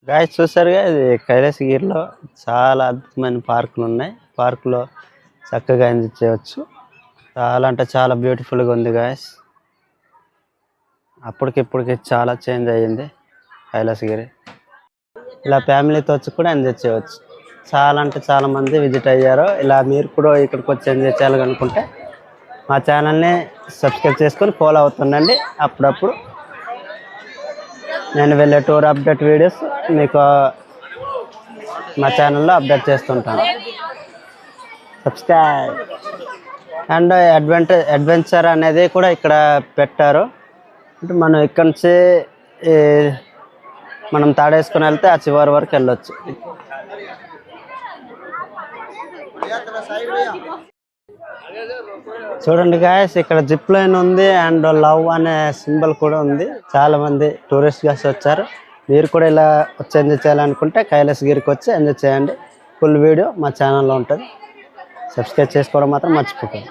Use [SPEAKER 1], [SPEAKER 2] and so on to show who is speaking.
[SPEAKER 1] Guys చూసారుగా ఇది కైలాసగిరిలో చాలా అద్భుతమైన పార్కులు ఉన్నాయి. పార్కులో చక్కగా ఎంజాయ్ చేయవచ్చు. చాలా అంటే చాలా బ్యూటిఫుల్గా ఉంది గాయ్స్. అప్పటికిప్పటికి చాలా చేంజ్ అయ్యింది కైలాసగిరి. ఇలా ఫ్యామిలీతో వచ్చి కూడా ఎంజాయ్ చేయవచ్చు. చాలా అంటే చాలా మంది విజిట్ అయ్యారు. ఇలా మీరు కూడా ఇక్కడికి వచ్చి ఎంజాయ్ చేయాలనుకుంటే మా ఛానల్ని సబ్స్క్రైబ్ చేసుకొని ఫాలో అవుతుండండి. అప్పుడప్పుడు నేను వెళ్ళే టూర్ అప్డేట్ వీడియోస్ మీకు మా ఛానల్లో అప్డేట్ చేస్తుంటాను. సబ్స్క్రైబ్. అండ్ అడ్వెంచర్ అనేది కూడా ఇక్కడ పెట్టారు. అంటే మనం ఇక్కడ నుంచి మనం తాడేసుకొని వెళ్తే ఆ చివరి వరకు వెళ్ళొచ్చు. చూడండి గాయస్, ఇక్కడ జిప్ లైన్ ఉంది అండ్ లవ్ అనే సింబల్ కూడా ఉంది. చాలా మంది టూరిస్ట్ గెస్ట్ వచ్చారు. మీరు కూడా ఇలా వచ్చి ఎంజాయ్ చేయాలనుకుంటే కైలాసగిరికి వచ్చి ఎంజాయ్ చేయండి. ఫుల్ వీడియో మా ఛానల్లో ఉంటుంది. సబ్స్క్రైబ్ చేసుకోవడం మాత్రం మర్చిపోకండి.